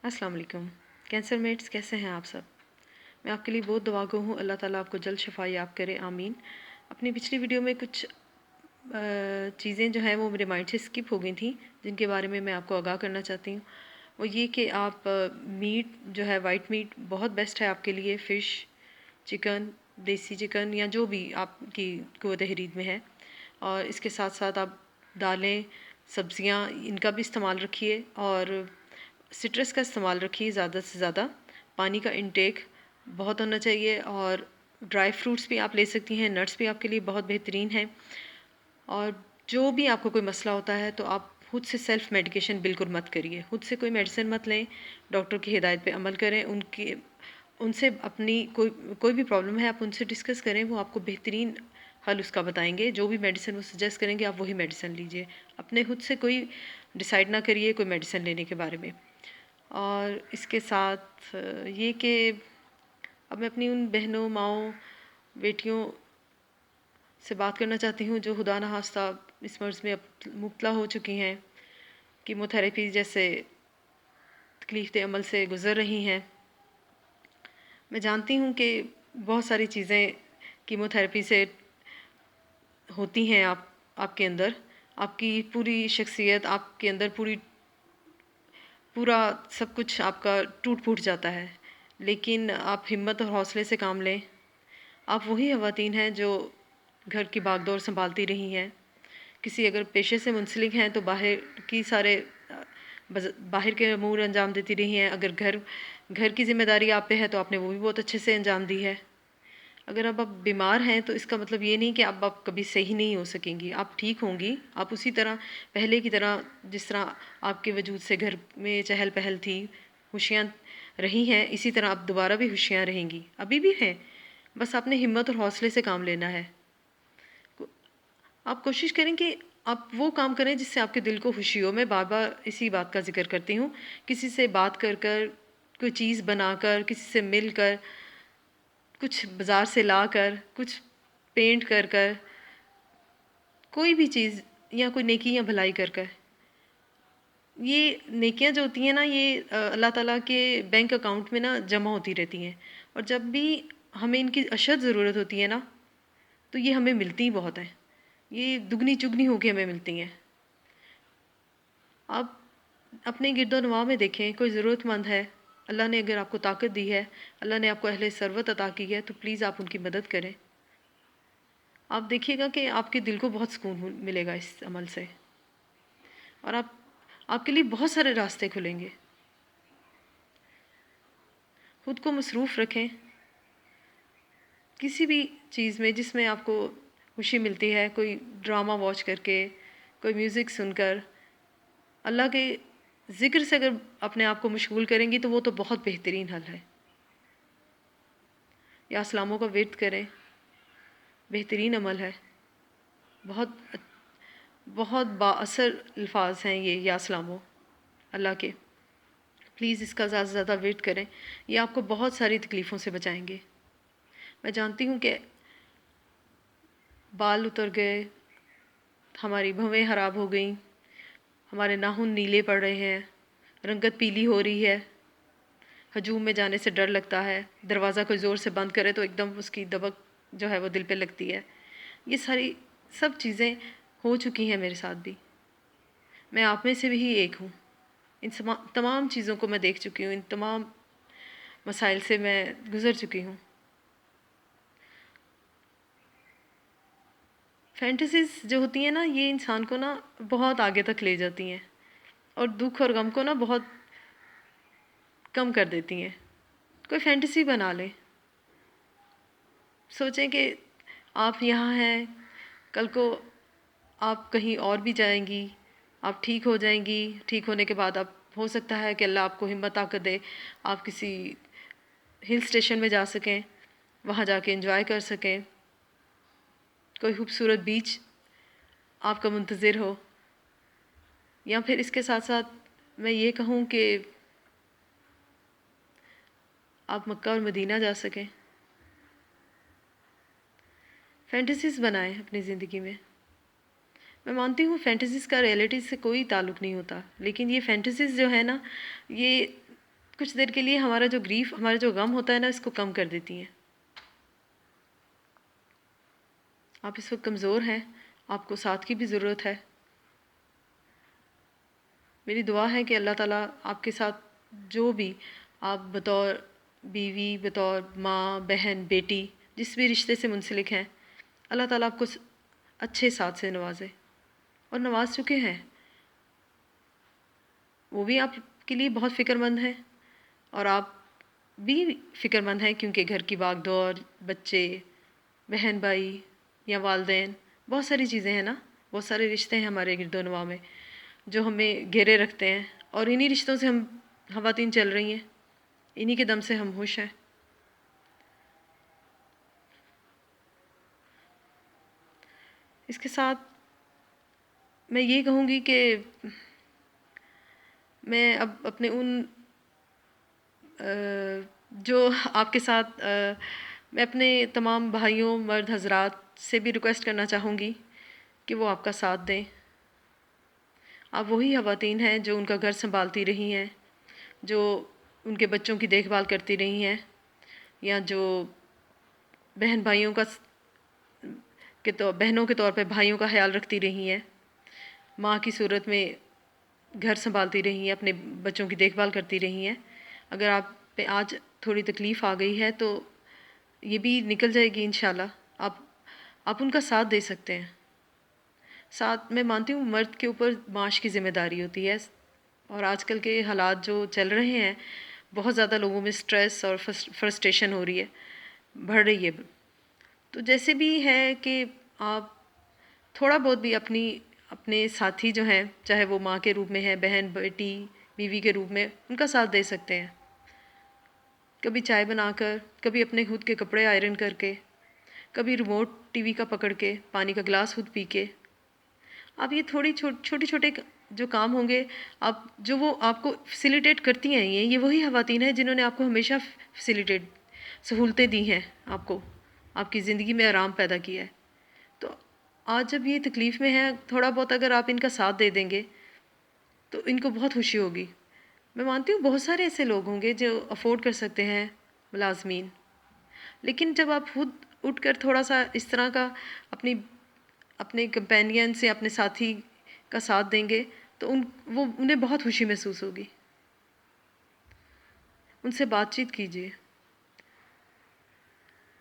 السلام علیکم cancer mates, کیسے ہیں آپ سب؟ میں آپ کے لیے بہت دعا گو ہوں، اللہ تعالیٰ آپ کو جلد شفا یاب کرے، آمین۔ اپنی پچھلی ویڈیو میں کچھ چیزیں جو ہیں وہ میرے مائنڈ سے اسکپ ہو گئی تھیں، جن کے بارے میں آپ کو آگاہ کرنا چاہتی ہوں۔ وہ یہ کہ آپ میٹ جو ہے، وائٹ میٹ بہت بیسٹ ہے آپ کے لیے، فش، چکن، دیسی چکن یا جو بھی آپ کی قوت حرید میں ہے، اور اس کے ساتھ ساتھ آپ دالیں، سبزیاں، ان کا بھی استعمال رکھیے، اور سٹرس کا استعمال رکھیے زیادہ سے زیادہ۔ پانی کا انٹیک بہت ہونا چاہیے، اور ڈرائی فروٹس بھی آپ لے سکتی ہیں، نٹس بھی آپ کے لیے بہت بہترین ہیں۔ اور جو بھی آپ کو کوئی مسئلہ ہوتا ہے تو آپ خود سے سیلف میڈیکیشن بالکل مت کریے، خود سے کوئی میڈیسن مت لیں، ڈاکٹر کی ہدایت پہ عمل کریں، ان سے اپنی کوئی بھی پرابلم ہے آپ ان سے ڈسکس کریں، وہ آپ کو بہترین حل اس کا بتائیں گے۔ جو بھی میڈیسن وہ سجیسٹ کریں گے آپ وہی میڈیسن لیجیے، اپنے خود سے کوئی ڈیسائیڈ نہ کریے کوئی میڈیسن لینے کے بارے میں۔ اور اس کے ساتھ یہ کہ اب میں اپنی ان بہنوں، ماؤں، بیٹیوں سے بات کرنا چاہتی ہوں جو خدا نخواستہ اس مرض میں مبتلا ہو چکی ہیں، کیمو تھراپی جیسے تکلیف دہ عمل سے گزر رہی ہیں۔ میں جانتی ہوں کہ بہت ساری چیزیں کیمو تھراپی سے ہوتی ہیں آپ کے اندر، آپ کی پوری شخصیت، آپ کے اندر پورا سب کچھ آپ کا ٹوٹ پھوٹ جاتا ہے، لیکن آپ ہمت اور حوصلے سے کام لیں۔ آپ وہی خواتین ہیں جو گھر کی باغ دور سنبھالتی رہی ہیں، کسی اگر پیشے سے منسلک ہیں تو باہر کے امور انجام دیتی رہی ہیں، اگر گھر کی ذمہ داری آپ پہ ہے تو آپ نے وہ بھی بہت اچھے سے انجام دی ہے۔ اگر اب آپ بیمار ہیں تو اس کا مطلب یہ نہیں کہ اب آپ کبھی صحیح نہیں ہو سکیں گی، آپ ٹھیک ہوں گی، آپ اسی طرح پہلے کی طرح جس طرح آپ کے وجود سے گھر میں چہل پہل تھی، خوشیاں رہی ہیں، اسی طرح آپ دوبارہ بھی خوشیاں رہیں گی، ابھی بھی ہیں، بس آپ نے ہمت اور حوصلے سے کام لینا ہے۔ آپ کوشش کریں کہ آپ وہ کام کریں جس سے آپ کے دل کو خوشی ہو۔ میں بار بار اسی بات کا ذکر کرتی ہوں، کسی سے بات کر کوئی چیز بنا کر، کسی سے مل کر، کچھ بازار سے لا کر، کچھ پینٹ کر کوئی بھی چیز، یا کوئی نیکی یا بھلائی کر یہ نیکیاں جو ہوتی ہیں نا، یہ اللہ تعالیٰ کے بینک اکاؤنٹ میں نا جمع ہوتی رہتی ہیں، اور جب بھی ہمیں ان کی اشد ضرورت ہوتی ہے نا تو یہ ہمیں ملتی ہی بہت ہیں، یہ دگنی چگنی ہو کے ہمیں ملتی ہیں۔ آپ اپنے گرد و نواح میں دیکھیں، کوئی ضرورت مند ہے، اللہ نے اگر آپ کو طاقت دی ہے، اللہ نے آپ کو اہل ثروت عطا کی ہے تو پلیز آپ ان کی مدد کریں۔ آپ دیکھیے گا کہ آپ کے دل کو بہت سکون ملے گا اس عمل سے، اور آپ کے لیے بہت سارے راستے کھلیں گے۔ خود کو مصروف رکھیں کسی بھی چیز میں جس میں آپ کو خوشی ملتی ہے، کوئی ڈرامہ واچ کر کے، کوئی میوزک سن کر، اللہ کے ذکر سے اگر اپنے آپ کو مشغول کریں گی تو وہ تو بہت بہترین حل ہے۔ یا اسلاموں کا ورد کریں، بہترین عمل ہے، بہت بہت با اثر الفاظ ہیں یہ یا اسلاموں اللہ کے۔ پلیز اس کا زیادہ سے زیادہ ورد کریں، یہ آپ کو بہت ساری تکلیفوں سے بچائیں گے۔ میں جانتی ہوں کہ بال اتر گئے، ہماری بھویں خراب ہو گئیں، ہمارے ناخن نیلے پڑ رہے ہیں، رنگت پیلی ہو رہی ہے، ہجوم میں جانے سے ڈر لگتا ہے، دروازہ کوئی زور سے بند کرے تو ایک دم اس کی دبک جو ہے وہ دل پہ لگتی ہے۔ یہ سب چیزیں ہو چکی ہیں میرے ساتھ بھی، میں آپ میں سے بھی ایک ہوں۔ ان تمام چیزوں کو میں دیکھ چکی ہوں، ان تمام مسائل سے میں گزر چکی ہوں۔ فینٹیسیز جو ہوتی ہیں نا، یہ انسان کو نا بہت آگے تک لے جاتی ہیں، اور دکھ اور غم کو نا بہت کم کر دیتی ہیں۔ کوئی فینٹیسی بنا لیں، سوچیں کہ آپ یہاں ہیں، کل کو آپ کہیں اور بھی جائیں گی، آپ ٹھیک ہو جائیں گی، ٹھیک ہونے کے بعد ہو سکتا ہے کہ اللہ آپ کو ہمت طاقت دے، آپ کسی ہل اسٹیشن میں جا سکیں، وہاں جا کے انجوائے کر سکیں، کوئی خوبصورت بیچ آپ کا منتظر ہو، یا پھر اس کے ساتھ ساتھ میں یہ کہوں کہ آپ مکہ اور مدینہ جا سکیں۔ فینٹیسیز بنائیں اپنی زندگی میں۔ میں مانتی ہوں فینٹیسیز کا ریئلٹی سے کوئی تعلق نہیں ہوتا، لیکن یہ فینٹیسیز جو ہے نا، یہ کچھ دیر کے لیے ہمارا جو گریف، ہمارا جو غم ہوتا ہے نا، اس کو کم کر دیتی ہیں۔ آپ اس وقت کمزور ہیں، آپ کو ساتھ کی بھی ضرورت ہے۔ میری دعا ہے کہ اللہ تعالیٰ آپ کے ساتھ جو بھی آپ بطور بیوی، بطور ماں، بہن، بیٹی، جس بھی رشتے سے منسلک ہیں، اللہ تعالیٰ آپ کو اچھے ساتھ سے نوازے، اور نواز چکے ہیں۔ وہ بھی آپ کے لیے بہت فکر مند ہیں، اور آپ بھی فکر مند ہیں، کیونکہ گھر کی باغ دوڑ، بچے، بہن بھائی یا والدین، بہت ساری چیزیں ہیں نا، بہت سارے رشتے ہیں ہمارے گرد و نواح میں جو ہمیں گھیرے رکھتے ہیں، اور انہی رشتوں سے ہم خواتین چل رہی ہیں، انہی کے دم سے ہم خوش ہیں۔ اس کے ساتھ میں یہ کہوں گی کہ میں اب اپنے ان جو آپ کے ساتھ میں اپنے تمام بھائیوں، مرد حضرات سے بھی ریکویسٹ کرنا چاہوں گی کہ وہ آپ کا ساتھ دیں۔ آپ وہی خواتین ہیں جو ان کا گھر سنبھالتی رہی ہیں، جو ان کے بچوں کی دیکھ بھال کرتی رہی ہیں، یا جو بہن بھائیوں کا بہنوں کے طور پہ بھائیوں کا خیال رکھتی رہی ہیں، ماں کی صورت میں گھر سنبھالتی رہی ہیں، اپنے بچوں کی دیکھ بھال کرتی رہی ہیں۔ اگر آپ پہ آج تھوڑی تکلیف آ گئی ہے تو یہ بھی نکل جائے گی انشاءاللہ۔ آپ ان کا ساتھ دے سکتے ہیں۔ ساتھ میں مانتی ہوں مرد کے اوپر معاش کی ذمہ داری ہوتی ہے، اور آج کل کے حالات جو چل رہے ہیں، بہت زیادہ لوگوں میں سٹریس اور فرسٹریشن ہو رہی ہے، بڑھ رہی ہے۔ تو جیسے بھی ہے کہ آپ تھوڑا بہت بھی اپنے ساتھی جو ہیں، چاہے وہ ماں کے روپ میں ہے، بہن، بیٹی، بیوی کے روپ میں، ان کا ساتھ دے سکتے ہیں۔ کبھی چائے بنا کر، کبھی اپنے خود کے کپڑے آئرن کر کے، کبھی ریموٹ ٹی وی کا پکڑ کے، پانی کا گلاس خود پی کے۔ آپ یہ تھوڑی چھوٹے چھوٹے جو کام ہوں گے، جو وہ آپ کو فیسیلیٹیٹ کرتی ہیں، یہ وہی خواتین ہیں جنہوں نے آپ کو ہمیشہ سہولتیں دی ہیں، آپ کی زندگی میں آرام پیدا کیا ہے۔ تو آج جب یہ تکلیف میں ہیں، تھوڑا بہت اگر آپ ان کا ساتھ دے دیں گے تو ان کو بہت خوشی ہوگی۔ میں مانتی ہوں بہت سارے ایسے لوگ ہوں گے جو افورڈ کر سکتے ہیں ملازمین، لیکن جب آپ خود اٹھ کر تھوڑا سا اس طرح کا اپنے کمپینین سے، اپنے ساتھی کا ساتھ دیں گے تو انہیں بہت خوشی محسوس ہوگی۔ ان سے بات چیت کیجیے۔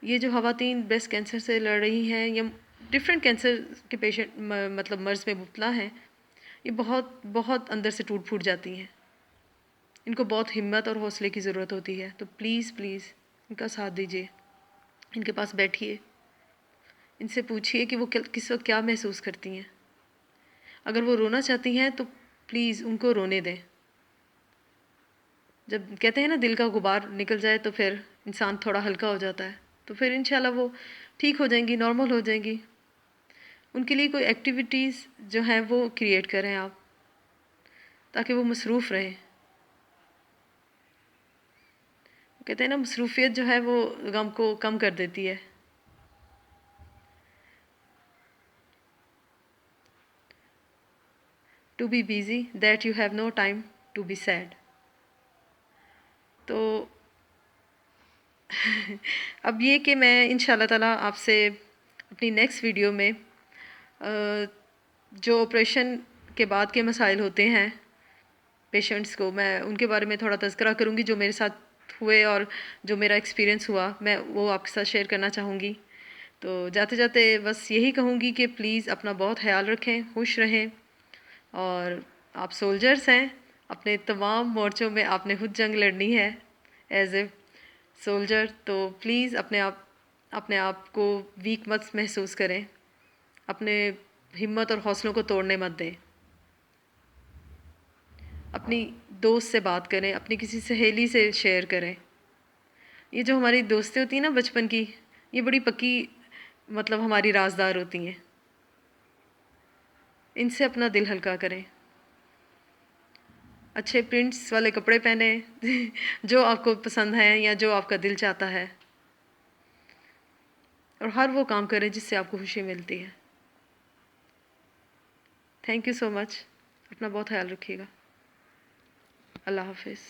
یہ جو خواتین بریسٹ کینسر سے لڑ رہی ہیں یا ڈفرینٹ کینسر کے پیشنٹ مطلب مرض میں مبتلا ہیں، یہ بہت بہت اندر سے ٹوٹ پھوٹ جاتی ہیں۔ ان کو بہت ہمت اور حوصلے کی ضرورت ہوتی ہے، تو پلیز پلیز ان کا ساتھ دیجیے، ان کے پاس بیٹھیے، ان سے پوچھیے کہ وہ کس وقت کیا محسوس کرتی ہیں۔ اگر وہ رونا چاہتی ہیں تو پلیز ان کو رونے دیں۔ جب کہتے ہیں نا دل کا غبار نکل جائے تو پھر انسان تھوڑا ہلکا ہو جاتا ہے، تو پھر انشاءاللہ وہ ٹھیک ہو جائیں گی، نارمل ہو جائیں گی۔ ان کے لیے کوئی ایکٹیویٹیز جو ہیں وہ کریٹ کریں آپ، تاکہ وہ مصروف رہیں۔ کہتے ہیں نا مصروفیت جو ہے وہ غم کو کم کر دیتی ہے۔ To be busy that you have no time to be sad۔ تو اب یہ کہ میں انشاءاللہ تعالیٰ آپ سے اپنی نیکسٹ ویڈیو میں جو آپریشن کے بعد کے مسائل ہوتے ہیں پیشنٹس کو، میں ان کے بارے میں تھوڑا تذکرہ کروں گی، جو میرے ساتھ ہوئے اور جو میرا ایکسپیرینس ہوا، میں وہ آپ کے ساتھ شیئر کرنا چاہوں گی۔ تو جاتے جاتے بس یہی کہوں گی کہ پلیز اپنا بہت خیال رکھیں، خوش رہیں، اور آپ سولجرز ہیں، اپنے تمام مورچوں میں آپ نے خود جنگ لڑنی ہے ایز اے سولجر، تو پلیز اپنے آپ کو ویک مت محسوس کریں، اپنے ہمت اور حوصلوں کو توڑنے مت دیں۔ اپنی دوست سے بات کریں، اپنی کسی سہیلی سے شیئر کریں۔ یہ جو ہماری دوستیں ہوتی ہیں نا بچپن کی، یہ بڑی پکی مطلب ہماری رازدار ہوتی ہیں، ان سے اپنا دل ہلکا کریں۔ اچھے پرنٹس والے کپڑے پہنیں جو آپ کو پسند ہیں یا جو آپ کا دل چاہتا ہے، اور ہر وہ کام کریں جس سے آپ کو خوشی ملتی ہے۔ تھینک یو سو مچ، اپنا بہت خیال رکھیے گا۔ اللہ حافظ۔